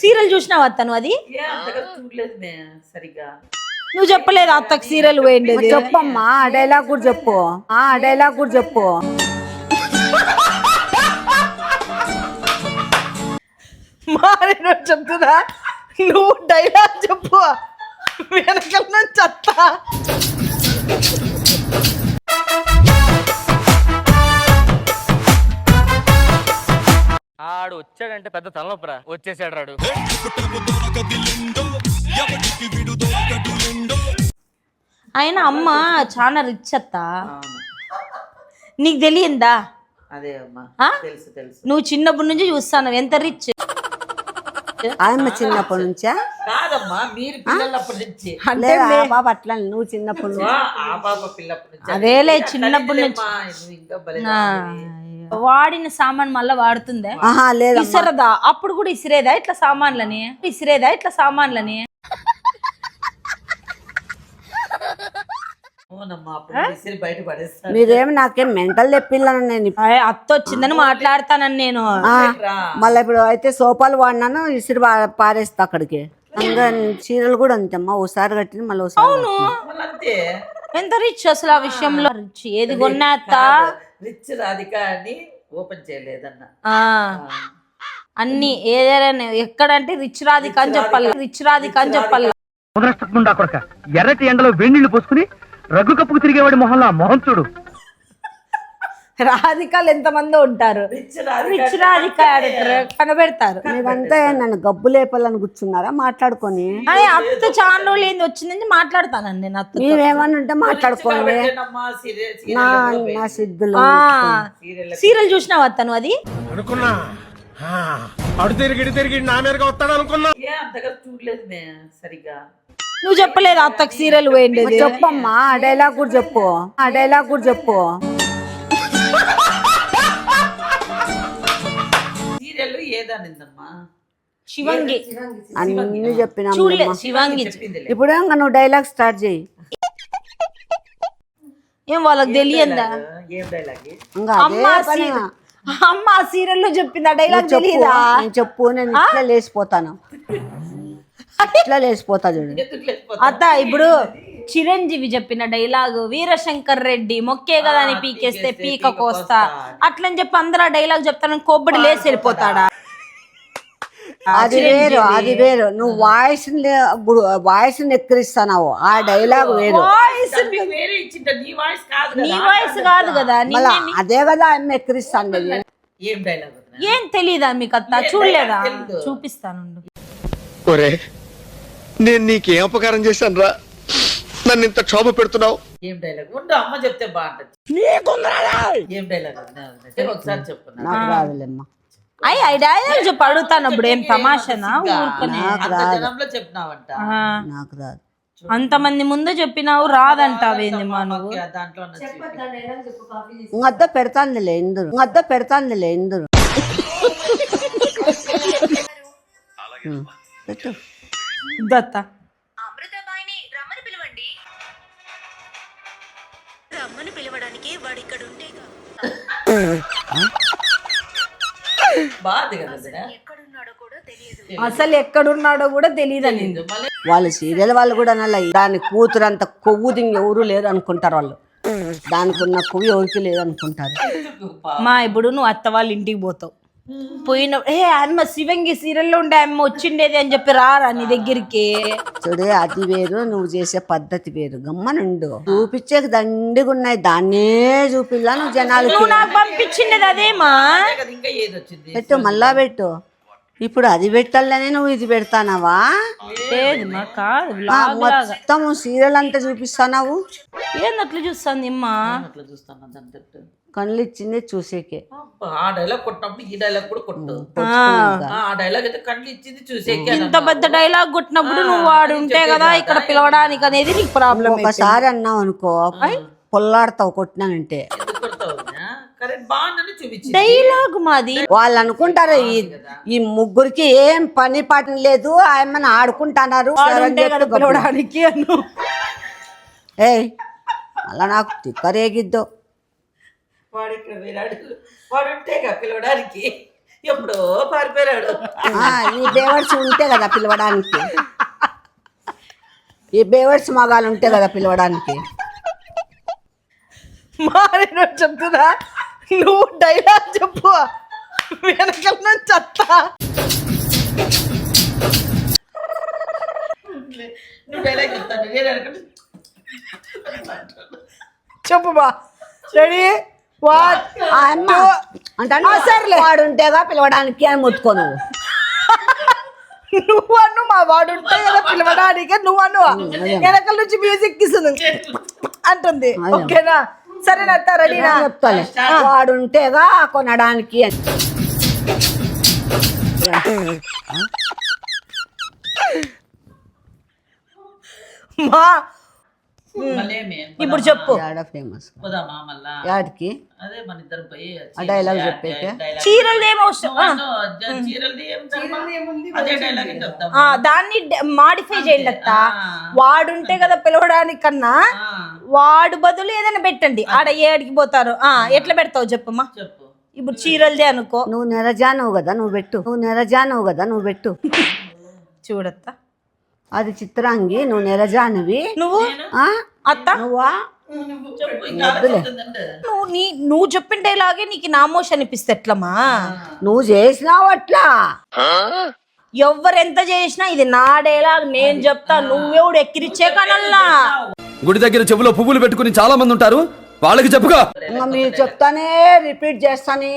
Serial చూసినావు అత్త నువ్వు అది చూడలేదు సరిగా. నువ్వు చెప్పలేదు అత్తకు సీరియల్ పోయింది చెప్పమ్మా ఆ డైలాగ్ కూడా చెప్పు, ఆ డైలాగ్ కూడా చెప్పు. మారిన చెప్తున్నా నువ్వు డైలాగ్ చెప్పు వెనకల నుంచి అత్త. ఆడు వచ్చాడంటే పెద్ద తలనొప్పరా. వచ్చేసాడు రాడు. ఆయన అమ్మ చాలా రిచ్ అత్త, నీకు తెలియందా? అదే అమ్మా తెలుసు తెలుసు. నువ్వు చిన్నప్పటి నుంచి చూస్తాను ఎంత రిచ్. ఆయమ్మ చిన్నప్పటి నుంచా? కాదమ్మా మీరు పిల్లలప్పటి నుంచి. లేదా బాబా అట్లా నువ్వు చిన్నప్పటి నుంచి? ఆ పాప పిల్లప్పటి నుంచి. అదేలే చిన్నప్పటి నుంచి. ఇంకా భలే వాడిన సామాన్ మళ్ళా వాడుతుందే? ఆహా లేదా. ఇసరదా? అప్పుడు కూడా ఇసిరేదా ఇట్లా సామాన్లని? ఇసిరేదా ఇట్లా సామాన్లని? బయట పడేస్తాను. మీరేమి నాకేం మెంటల్ తెప్పిల్లను నేను. అత్త వచ్చిందని మాట్లాడతానని నేను. మళ్ళీ ఇప్పుడు అయితే సోపాలు వాడినాను ఇసిరి పారేస్తా అక్కడికి. ఇంకా చీరలు కూడా అంతేమ్మా, ఓసారి కట్టింది మళ్ళీ ఓసారి. అవును అంతే. ఎంత రిచ్ అసలు ఆ విషయంలో. రిచ్ ఏది కొన్నా అత్త? రిచ్ రాధిక అని ఓపెన్ చేయలేదన్న. అన్ని ఏదైనా ఎక్కడంటే రిచ్ రాధిక అని చెప్పాలి, రిచ్ రాధిక అని చెప్పాలి. ఎర్రటి ఎండలో వేణీళ్లు పోసుకుని రగ్గు కప్పుకు తిరిగేవాడి మొహంలో మొహం చూడు. రాధికాలు ఎంతమంది ఉంటారు, రిచ్ రాధిక కనబెడతారు. మీరంతా నన్ను గబ్బు లేపాలని కూర్చున్నారా మాట్లాడుకొని? అత్త చాలా రోజులు ఏంది వచ్చిందని మాట్లాడతానండి నేను. అత్త మీరేమన్నా ఉంటే మాట్లాడుకోండి. నా సిద్ధులు సీరియల్ చూసినావు అత్త నువ్వు అది? అనుకున్నా అడు తిరిగి నా మీదగా వస్తాడు అనుకున్నా. అంతగా చూడలేదు సరిగా. నువ్వు చెప్పలేదు అత్తకు సీరియల్ పోయింది? చెప్పమ్మా ఆ డైలాగ్ కూడా చెప్పు, ఆ డైలాగ్ కూడా చెప్పు. సీరియల్ ఏదనిందమ్మా? శివంగి అన్ని చెప్పినా. శివంగి ఇప్పుడు ఇంకా నువ్వు డైలాగ్ స్టార్ట్ చేయి. ఏం వాళ్ళకి తెలియదా? ఏం డైలాగ్? అమ్మ ఆ సీరియల్ లో చెప్పింది ఆ డైలాగ్ తెలియదా? చెప్పు, నేను ఇట్లా లేచిపోతాను, ఇట్లా లేచిపోతా చూడు. అత్త ఇప్పుడు చిరంజీవి చెప్పిన డైలాగ్ వీరశంకర్ రెడ్డి మొక్కే కదా అని పీకేస్తే పీక కోస్తా అట్లని చెప్పి అందరూ ఆ డైలాగ్ చెప్తాను, కొబ్బడి లేసి వెళ్ళిపోతాడా? అది వేరు, అది వేరు. నువ్వు వాయిస్ ఎక్కిరిస్తున్నావు, ఆ డైలాగ్ వేరు. నీ వాయిస్ కాదు కదా. అదే కదా ఆమె ఎక్కిరిస్తాను. ఏం డైలాగ్? ఏం తెలీదా మీకు అత్త? చూడలేదా? చూపిస్తాను. నేను నీకేం అపకారం చేశాను రా, నన్ను ఇంత క్షోభ పెడుతున్నావు? ఏం డైలాగ్? ఉండు అమ్మ చెప్తే బాగుంటది. ఏం డైలాగ్ ఒకసారి చెప్పు. నాకు రాదులేమ్మా. డైలాగ్ చెప్పి అడుగుతానప్పుడు ఏం తమాషనా? జనంలో చెప్పినావంట. నాకు రాదు. అంతమంది ముందు చెప్పినావు రాదంటావేంది మా నువ్వు? దాంట్లో ఇంకద్ద పెడతాందిలే ఇందరు, ఇంకద్ద పెడతాందిలే ఇందరు. పెట్టు. దత్త రమ్మని పిలవడానికి వాడు ఇక్కడ ఉంటే అసలు ఎక్కడున్నాడో కూడా తెలియదని. వాళ్ళు సీరియల్ వాళ్ళు కూడా అనాలి, దాని కూతురు అంత కొవ్వు దింగి ఎవరు లేరు అనుకుంటారు వాళ్ళు. దానికి ఉన్న కొవ్వు ఎవరికి లేదు అనుకుంటారు. మా ఇప్పుడు నువ్వు అత్త వాళ్ళ ఇంటికి పోతావు, పోయిన అమ్మ శివంగి సీరియల్లో ఉండే అమ్మ వచ్చిండేది అని చెప్పి రారా నీ దగ్గరికి? చూడే అది వేరు, నువ్వు చేసే పద్ధతి వేరు. గమ్మనుండు. చూపించే దండిగా ఉన్నాయి, దాన్నే చూపిల్లా నువ్వు జనాలు. నువ్వు నాకు పంపించిండేది అదేమా? ఇంకా ఏది వచ్చింది? పెట్టు, మళ్ళా పెట్టు. ఇప్పుడు అది పెట్టాలనే నువ్వు ఇది పెడతానావా? మొత్తం సీరియల్ అంతా చూపిస్తానావు. ఏందట్లా చూస్తాను ఇమ్మా? అట్లా చూస్తాను అంతట్టు కళ్ళు ఇచ్చింది చూసేకే. ఆ డైలాగ్ కొట్టినప్పుడు ఈ డైలాగ్ కూడా కొట్టు. ఆ డైలాగ్ అయితే కళ్ళు ఇచ్చింది చూసేకే. ఇంత పెద్ద డైలాగ్ కొట్టినప్పుడు నువ్వు వాడు ఉంటే కదా ఇక్కడ పిలవడానికి అనేది నీకు ప్రాబ్లం. ఒకసారి అన్నావు అనుకో పొల్లాడతావు కొట్టినానంటే. డైలాగ్ మాది. వాళ్ళు అనుకుంటారు ఈ ముగ్గురికి ఏం పని పాట లేదు, ఆయమ్మని ఆడుకుంటున్నారు పిలవడానికి. ఏ అలా నాకు తిక్కరేగిద్దో. వాడు ఇక్కడ వేరాడు, వాడు ఉంటే పిలవడానికి ఎప్పుడో పారిపోయాడు. ఈ బేవర్స్ ఉంటే కదా పిలవడానికి, ఈ బేవర్స్ మగాలు ఉంటే కదా పిలవడానికి. మారేను చెప్తున్నా, నువ్వు డైలాగ్ చెప్పు వెనకల నుంచి వస్తా. నువ్వు డైలాగ్ చెప్తాను నేను అనుకుంటే చెప్పు బా. రెడీ వన్ అంటే వాడు ఉంటేగా పిలవడానికి అని ముట్టుకో నువ్వు. నువ్వు అను, మా వాడు ఉంటాయి కదా పిలవడానికి, నువ్వు అను. వెనకల నుంచి మ్యూజిక్ ఇస్తుంది అంటుంది. ఓకేనా? సరేనా అత్త, రెడీనా? చెప్తాలే, వాడు ఉంటేగా కొనడానికి అని. మా మళ్ళీ ఏమి? ఇప్పుడు చెప్పు. ఫేమస్ పోదామా మళ్ళా? యాడికి? అదే మన ఇద్దరం పోయి ఆ డైలాగ్ చెప్పేకే. చీరలు ఏమో చీరలది అదే డైలాగ్ చెప్తాం. దాన్ని మాడిఫై చేయండి అత్త. వాడుంటే కదా పిలవడానికన్నా వాడు బదులు ఏదైనా పెట్టండి. ఆడ ఏడికి పోతారు. ఎట్లా పెడతావు చెప్పమ్మా. చెప్పు. ఇప్పుడు చీరలదే అనుకో. నువ్వు నెరజానవు కదా నువ్వు పెట్టు, నువ్వు నెరజానవు కదా నువ్వు పెట్టు. చూడత్తా, అది చిత్రాంగి, నువ్వు నెరజానివి. నువ్వు అత్త నువ్వా? చెప్పు, ఇంకా ఆలోచిస్తుందంటే. నువ్వు చెప్పిన డైలాగే నీకు నామోష్ అనిపిస్తే ఎట్లమ్మా? నువ్వు చేసినావు అట్లా. ఎవరెంత చేసినా ఇది నా డైలాగ్, నేను చెప్తా. నువ్వెవడు ఎక్కిరిచ్చే కనల్లా. గుడి దగ్గర చెవులో పువ్వులు పెట్టుకుని చాలా మంది ఉంటారు, వాళ్ళకి చెప్పుగా. ఇంకా మీరు చెప్తానే రిపీట్ చేస్తానే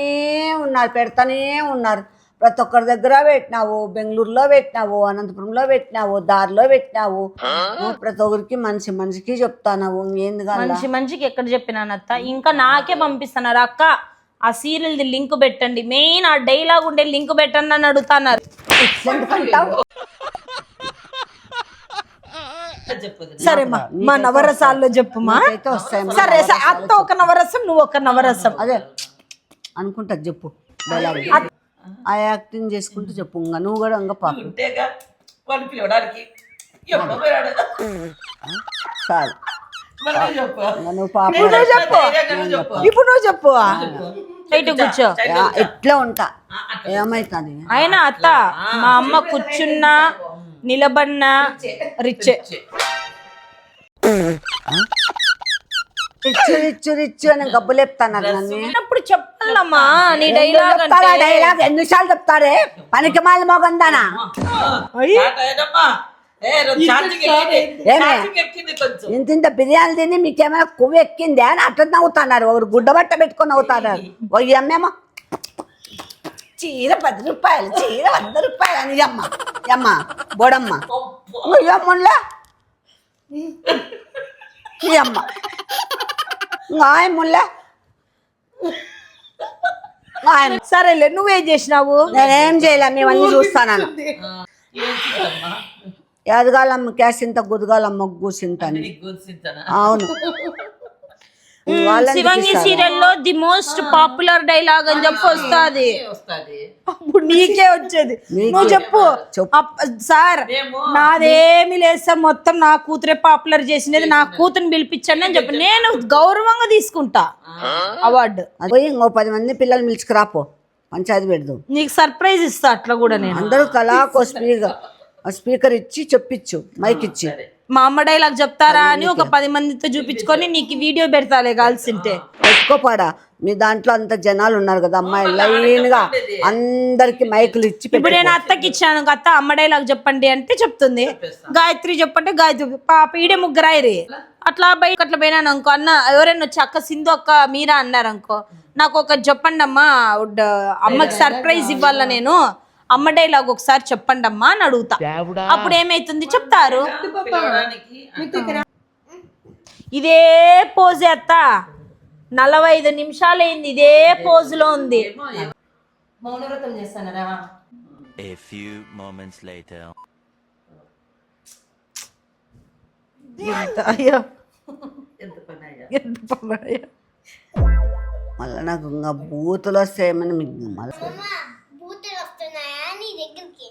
ఉన్నారు, పెడతానే ఉన్నారు. ప్రతి ఒక్కరి దగ్గర పెట్టినావు, బెంగళూరులో పెట్టినావు, అనంతపురంలో పెట్టినావు, దారిలో పెట్టినావు. ప్రతి ఒక్కరికి మనిషికి చెప్తావు. ఏంది మనిషికి ఎక్కడ చెప్పినానత్త? ఇంకా నాకే పంపిస్తున్నారు. అక్క ఆ సీరియల్ది లింక్ పెట్టండి, మెయిన్ ఆ డైలాగ్ ఉండే లింక్ పెట్టండి అని అడుగుతున్నారు. సరే మా నవరసాల్లో చెప్పుమా. సరే అత్త ఒక నవరసం, నువ్వు ఒక నవరసం. అదే అనుకుంటా చెప్పు డైలాగ్. ఆ యాక్టింగ్ చేసుకుంటూ చెప్పు. ఇంకా నువ్వు కూడా ఇంకా పాప ఉంటేగా వాళ్ళు పిలవడానికి ఎప్పుడో పోయాడు. చాలు, మరి చెప్పు. నువ్వు పాప ఇప్పుడు నువ్వు చెప్పు. బయట కూర్చో. ఎట్లా ఉంటా ఏమైతుంది అయినా అత్త, మా అమ్మ కూర్చున్నా నిలబడినా రిచ్చే. రిచ్చు రిచ్చు రిచ్చు అని గబ్బు లేపుతున్నారు నన్ను. అప్పుడు చెప్పాలమ్మా నీ డైలాగ్. డైలాగ్ ఎన్నిసార్లు చెప్తారే పనికి మాలి మోగందానా. ఇంత ఇంత బిర్యానీ తిని మీకేమైనా కొవ్వు ఎక్కిందే అని అట్లా నవ్వుతున్నారు. ఒకరు గుడ్డ బట్ట పెట్టుకొని నవ్వుతున్నారు. ఒక అమ్మేమో చీర 10 రూపాయలు, చీర 100 రూపాయలు అని అమ్మ బోడమ్మ అమ్ములా ఈ అమ్మ ఆయమ్ముల్లా. సరేలే, నువ్వేం చేసినావు? నేనేం చేయలే, మేమన్నీ చూస్తాను. ఎదగాలమ్మ క్యాసింత గుదగాలమ్మ గూసింత అని. అవును, శివంగి సీరియల్లో ది మోస్ట్ పాపులర్ డైలాగ్ అని చెప్పి వస్తుంది. అప్పుడు నీకే వచ్చేది. నువ్వు చెప్పు. సార్ నాదేమి లేదు సార్, మొత్తం నా కూతురే పాపులర్ చేసినది, నా కూతురుని పిలిపించండి అని చెప్పి నేను గౌరవంగా తీసుకుంటా అవార్డు. పోయి ఇంకో 10 మంది పిల్లలు పిలుచుకురాపో, పంచాయతీ పెడదాం. నీకు సర్ప్రైజ్ ఇస్తా. అట్లా కూడా నేను అందరూ తలాకో స్పీకర్ ఇచ్చి చెప్పించు, మైక్ ఇచ్చి. మా అమ్మ డైలాగ్ చెప్తారా అని ఒక 10 మందితో చూపించుకొని నీకు వీడియో పెడతాలే కాల్సింటే. పెట్టుకోపాడా, మీ దాంట్లో అంత జనాలు ఉన్నారు కదా అమ్మాయి, లైన్ గా అందరికి మైకులు ఇచ్చి. ఇప్పుడు నేను అత్తకి ఇచ్చాను, అత్త అమ్మ డైలాగ్ చెప్పండి అంటే చెప్తుంది. గాయత్రి చెప్పంటే గాయత్రి, పాప ఈడే ముగ్గురాయరి. అట్లా బయట అట్లా పోయినాను అనుకో, అన్న ఎవరైనా వచ్చి అక్క సింధు అక్క మీరా అన్నారు అనుకో, నాకు ఒక చెప్పండి అమ్మా, అమ్మకి సర్ప్రైజ్ ఇవ్వాల, నేను అమ్మ డైలాగ్ ఒకసారి చెప్పండి అమ్మా అని అడుగుతా. అప్పుడు ఏమైతుంది చెప్తారు. ఇదే పోజే అత్త 45 నిమిషాలైంది, ఇదే పోజ్ లో ఉంది. మౌనవ్రతం చేస్తానరా? A few moments later. అయ్యో ఎంత పని అయ్యా. మళ్ళీ నాకు ఇంకా బూతులు వస్తాయేమని మీకు మళ్ళీ బూతులు వస్తున్నాయా నీ దగ్గరికి?